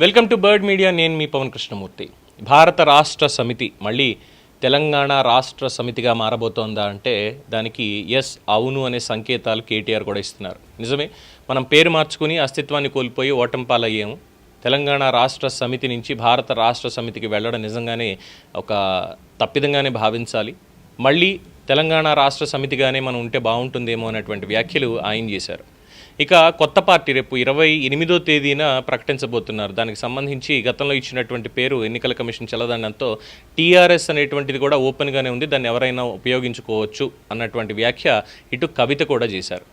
Welcome to bird media. నేను మీ పవన్ కృష్ణమూర్తి. భారత రాష్ట్ర సమితి మళ్ళీ తెలంగాణ రాష్ట్ర సమితిగా మారబోతోందా అంటే దానికి ఎస్ అవును అనే సంకేతాలు కేటీఆర్ కూడా ఇస్తున్నారు. నిజమే, మనం పేరు మార్చుకుని అస్తిత్వాన్ని కోల్పోయి ఓటమి పాలయ్యాము. తెలంగాణ రాష్ట్ర సమితి నుంచి భారత రాష్ట్ర సమితికి వెళ్ళడం నిజంగానే ఒక తప్పిదంగానే భావించాలి. మళ్ళీ తెలంగాణ రాష్ట్ర సమితిగానే మనం ఉంటే బాగుంటుందేమో అనేటువంటి వ్యాఖ్యలు ఆయన చేశారు. ఇక కొత్త పార్టీ రేపు 28వ తేదీన ప్రకటించబోతున్నారు. దానికి సంబంధించి గతంలో ఇచ్చినటువంటి పేరు ఎన్నికల కమిషన్ చల్లదనంతో టీఆర్ఎస్ అనేటువంటిది కూడా ఓపెన్గానే ఉంది, దాన్ని ఎవరైనా ఉపయోగించుకోవచ్చు అన్నటువంటి వ్యాఖ్య ఇటు కవిత కూడా చేశారు.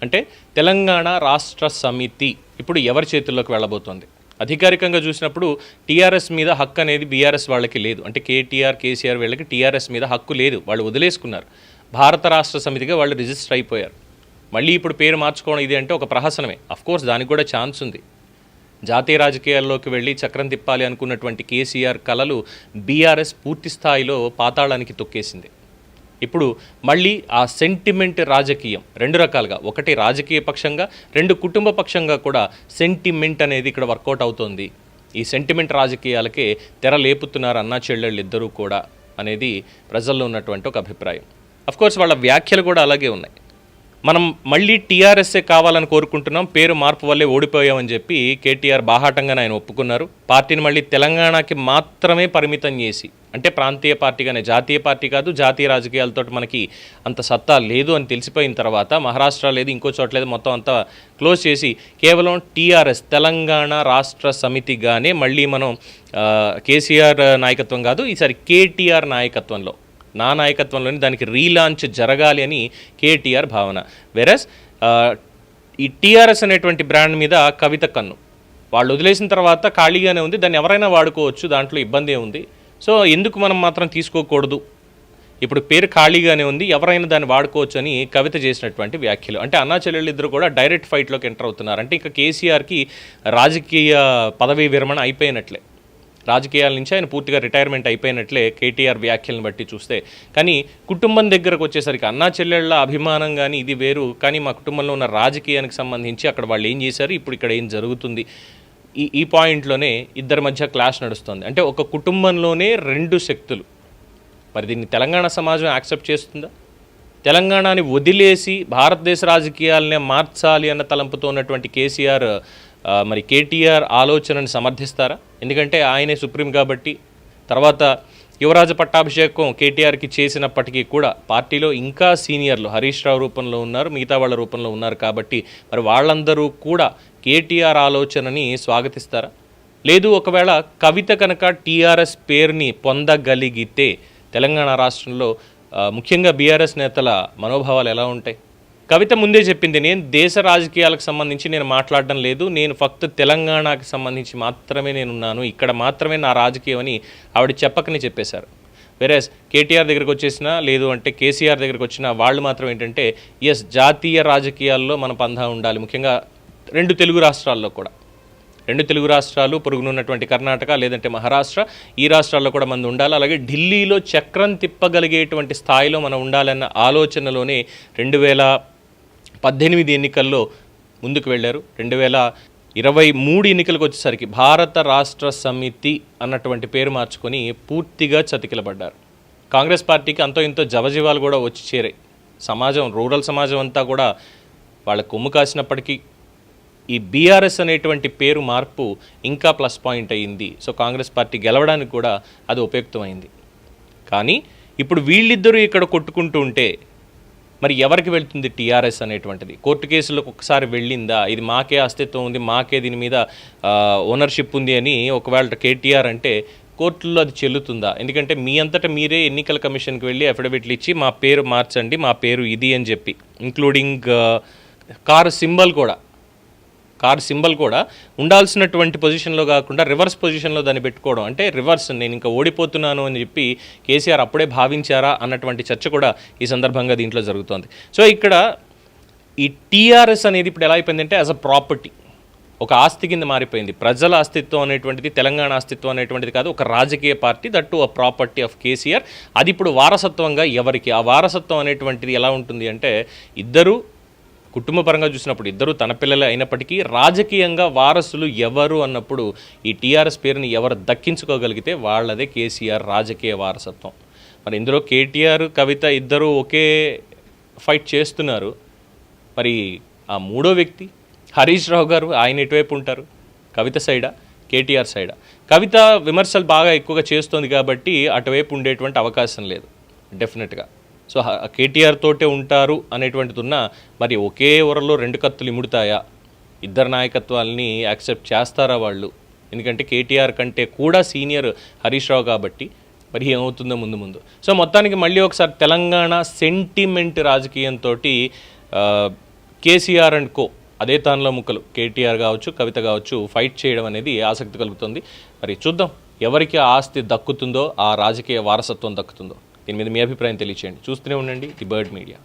అంటే తెలంగాణ రాష్ట్ర సమితి ఇప్పుడు ఎవరి చేతుల్లోకి వెళ్ళబోతోంది? అధికారికంగా చూసినప్పుడు టీఆర్ఎస్ మీద హక్కు అనేది బీఆర్ఎస్ వాళ్ళకి లేదు. అంటే కేటీఆర్ కేసీఆర్ వీళ్ళకి టీఆర్ఎస్ మీద హక్కు లేదు, వాళ్ళు వదిలేసుకున్నారు. భారత రాష్ట్ర సమితిగా వాళ్ళు రిజిస్టర్ అయిపోయారు. మళ్ళీ ఇప్పుడు పేరు మార్చుకోవడం ఇది అంటే ఒక ప్రహసనమే. అఫ్కోర్స్ దానికి కూడా ఛాన్స్ ఉంది. జాతీయ రాజకీయాల్లోకి వెళ్ళి చక్రం తిప్పాలి అనుకున్నటువంటి కేసీఆర్ కలలు బీఆర్ఎస్ పూర్తి స్థాయిలో పాతాళానికి తొక్కేసింది. ఇప్పుడు మళ్ళీ ఆ సెంటిమెంట్ రాజకీయం రెండు రకాలుగా, ఒకటి రాజకీయ పక్షంగా, రెండు కుటుంబ పక్షంగా కూడా సెంటిమెంట్ అనేది ఇక్కడ వర్కౌట్ అవుతోంది. ఈ సెంటిమెంట్ రాజకీయాలకే తెర లేపుతున్నారు అన్నా చెల్లెళ్ళు ఇద్దరూ కూడా అనేది ప్రజల్లో ఉన్నటువంటి ఒక అభిప్రాయం. అఫ్కోర్స్ వాళ్ళ వ్యాఖ్యలు కూడా అలాగే ఉన్నాయి. మనం మళ్ళీ టీఆర్ఎస్ఏ కావాలని కోరుకుంటున్నాం, పేరు మార్పు వల్లే ఓడిపోయామని చెప్పి కేటీఆర్ బాహాటంగా ఆయన ఒప్పుకున్నారు. పార్టీని మళ్ళీ తెలంగాణకి మాత్రమే పరిమితం చేసి, అంటే ప్రాంతీయ పార్టీగానే, జాతీయ పార్టీ కాదు, జాతీయ రాజకీయాలతో మనకి అంత సత్తా లేదు అని తెలిసిపోయిన తర్వాత మహారాష్ట్ర లేదు, ఇంకో చోట లేదు, మొత్తం అంతా క్లోజ్ చేసి కేవలం టీఆర్ఎస్ తెలంగాణ రాష్ట్ర సమితిగానే మళ్ళీ మనం కేసీఆర్ నాయకత్వం కాదు, ఈసారి కేటీఆర్ నాయకత్వంలో, నా నాయకత్వంలోని దానికి రీలాంచ్ జరగాలి అని కేటీఆర్ భావన. వెరస్ ఈ టీఆర్ఎస్ అనేటువంటి బ్రాండ్ మీద కవిత కన్ను వాళ్ళు వదిలేసిన తర్వాత ఖాళీగానే ఉంది, దాన్ని ఎవరైనా వాడుకోవచ్చు, దాంట్లో ఇబ్బంది ఉంది. సో ఎందుకు మనం మాత్రం తీసుకోకూడదు, ఇప్పుడు పేరు ఖాళీగానే ఉంది, ఎవరైనా దాన్ని వాడుకోవచ్చు అని కవిత చేసినటువంటి వ్యాఖ్యలు. అంటే అన్నా చెల్లెళ్ళు ఇద్దరు కూడా డైరెక్ట్ ఫైట్లోకి ఎంటర్ అవుతున్నారు. అంటే ఇక కేసీఆర్కి రాజకీయ పదవీ విరమణ అయిపోయినట్లే, రాజకీయాల నుంచి ఆయన పూర్తిగా రిటైర్మెంట్ అయిపోయినట్లే కేటీఆర్ వ్యాఖ్యలను బట్టి చూస్తే. కానీ కుటుంబం దగ్గరకు వచ్చేసరికి అన్నా చెల్లెళ్ళ అభిమానం కానీ ఇది వేరు, కానీ మా కుటుంబంలో ఉన్న రాజకీయానికి సంబంధించి అక్కడ వాళ్ళు ఏం చేశారు, ఇప్పుడు ఇక్కడ ఏం జరుగుతుంది, ఈ పాయింట్లోనే ఇద్దరి మధ్య క్లాష్ నడుస్తుంది. అంటే ఒక కుటుంబంలోనే రెండు శక్తులు. మరి దీన్ని తెలంగాణ సమాజం యాక్సెప్ట్ చేస్తుందా? తెలంగాణని వదిలేసి భారతదేశ రాజకీయాలనే మార్చాలి అన్న తలంపుతో ఉన్నటువంటి కేసీఆర్ మరి కేటీఆర్ ఆలోచనని సమర్థిస్తారా? ఎందుకంటే ఆయనే సుప్రీం కాబట్టి. తర్వాత యువరాజ పట్టాభిషేకం కేటీఆర్కి చేసినప్పటికీ కూడా పార్టీలో ఇంకా సీనియర్లు హరీష్ రావు రూపంలో ఉన్నారు, మిగతా వాళ్ళ రూపంలో ఉన్నారు కాబట్టి మరి వాళ్ళందరూ కూడా కేటీఆర్ ఆలోచనని స్వాగతిస్తారా? లేదు, ఒకవేళ కవిత కనుక టీఆర్ఎస్ పేరుని పొందగలిగితే తెలంగాణ రాష్ట్రంలో ముఖ్యంగా బీఆర్ఎస్ నేతల మనోభావాలు ఎలా ఉంటాయి? కవిత ముందే చెప్పింది, నేను దేశ రాజకీయాలకు సంబంధించి నేను మాట్లాడడం లేదు, నేను ఫక్త్ తెలంగాణకి సంబంధించి మాత్రమే నేనున్నాను, ఇక్కడ మాత్రమే నా రాజకీయం అని ఆవిడ చెప్పకనే చెప్పేశారు. వేరేస్ కేటీఆర్ దగ్గరికి వచ్చేసినా, లేదు అంటే కేసీఆర్ దగ్గరికి వచ్చినా వాళ్ళు మాత్రం ఏంటంటే ఎస్ జాతీయ రాజకీయాల్లో మన పందా ఉండాలి. ముఖ్యంగా రెండు తెలుగు రాష్ట్రాల్లో కూడా, రెండు తెలుగు రాష్ట్రాలు పొరుగునున్నటువంటి కర్ణాటక లేదంటే మహారాష్ట్ర, ఈ రాష్ట్రాల్లో కూడా మంది ఉండాలి. అలాగే ఢిల్లీలో చక్రం తిప్పగలిగేటువంటి స్థాయిలో మనం ఉండాలన్న ఆలోచనలోనే 2018 ఎన్నికల్లో ముందుకు వెళ్ళారు. 2023 ఎన్నికలకు వచ్చేసరికి భారత రాష్ట్ర సమితి అన్నటువంటి పేరు మార్చుకొని పూర్తిగా చతికిలబడ్డారు. కాంగ్రెస్ పార్టీకి అంతో ఇంతో జవజీవాలు కూడా వచ్చి చేరాయి. సమాజం, రూరల్ సమాజం అంతా కూడా వాళ్ళ కొమ్ము కాసినప్పటికీ ఈ బీఆర్ఎస్ అనేటువంటి పేరు మార్పు ఇంకా ప్లస్ పాయింట్ అయ్యింది. సో కాంగ్రెస్ పార్టీ గెలవడానికి కూడా అది ఉపయుక్తమైంది. కానీ ఇప్పుడు వీళ్ళిద్దరూ ఇక్కడ కొట్టుకుంటూ ఉంటే మరి ఎవరికి వెళ్తుంది టీఆర్ఎస్ అనేటువంటిది? కోర్టు కేసులకు ఒకసారి వెళ్ళిందా? ఇది మాకే అస్తిత్వం ఉంది, మాకే దీని మీద ఓనర్షిప్ ఉంది అని ఒకవేళ కేటీఆర్ అంటే కోర్టుల్లో అది చెల్లుతుందా? ఎందుకంటే మీ అంతటా మీరే ఎన్నికల కమిషన్కి వెళ్ళి అఫిడవిట్లు ఇచ్చి మా పేరు మార్చండి, మా పేరు ఇది అని చెప్పి, ఇంక్లూడింగ్ కారు సింబల్ కూడా ఉండాల్సినటువంటి పొజిషన్లో కాకుండా రివర్స్ పొజిషన్లో దాన్ని పెట్టుకోవడం, అంటే రివర్స్, నేను ఇంకా ఓడిపోతున్నాను అని చెప్పి కేసీఆర్ అప్పుడే భావించారా అన్నటువంటి చర్చ కూడా ఈ సందర్భంగా దీంట్లో జరుగుతోంది. సో ఇక్కడ ఈ టీఆర్ఎస్ అనేది ఇప్పుడు ఎలా అయిపోయిందంటే యాజ్ అ ప్రాపర్టీ, ఒక ఆస్తి కింద మారిపోయింది. ప్రజల అస్తిత్వం అనేటువంటిది, తెలంగాణ అస్తిత్వం అనేటువంటిది కాదు, ఒక రాజకీయ పార్టీ, దట్టు ఆ ప్రాపర్టీ ఆఫ్ కేసీఆర్. అది ఇప్పుడు వారసత్వంగా ఎవరికి? ఆ వారసత్వం అనేటువంటిది ఎలా ఉంటుంది అంటే ఇద్దరు కుటుంబ పరంగా చూసినప్పుడు ఇద్దరు తన పిల్లలే అయినప్పటికీ రాజకీయంగా వారసులు ఎవరు అన్నప్పుడు ఈ టీఆర్ఎస్ పేరుని ఎవరు దక్కించుకోగలిగితే వాళ్ళదే కేసీఆర్ రాజకీయ వారసత్వం. మరి ఇందులో కేటీఆర్ కవిత ఇద్దరు ఒకే ఫైట్ చేస్తున్నారు. మరి ఆ మూడో వ్యక్తి హరీష్ రావు గారు, ఆయన ఎటువైపు ఉంటారు? కవిత సైడా, కేటీఆర్ సైడా? కవిత విమర్శలు బాగా ఎక్కువగా చేస్తోంది కాబట్టి అటువైపు ఉండేటువంటి అవకాశం లేదు డెఫినెట్గా. సో కేటీఆర్ తోటే ఉంటారు అనేటువంటిది ఉన్నా మరి ఒకే ఓరలో రెండు కత్తులు ఇముడుతాయా? ఇద్దరు నాయకత్వాలని యాక్సెప్ట్ చేస్తారా వాళ్ళు? ఎందుకంటే కేటీఆర్ కంటే కూడా సీనియర్ హరీష్ రావు కాబట్టి మరి ఏమవుతుందో ముందు ముందు. సో మొత్తానికి మళ్ళీ ఒకసారి తెలంగాణ సెంటిమెంట్ రాజకీయంతో కేసీఆర్ అండ్ కో అదే తానులో ముక్కలు కేటీఆర్ కావచ్చు, కవిత కావచ్చు ఫైట్ చేయడం అనేది ఆసక్తి కలుగుతుంది. మరి చూద్దాం ఎవరికి ఆస్తి దక్కుతుందో, ఆ రాజకీయ వారసత్వం దక్కుతుందో. దీని మీద మీ అభిప్రాయం తెలియచేయండి. చూస్తూనే ఉండండి ది బర్డ్ మీడియా.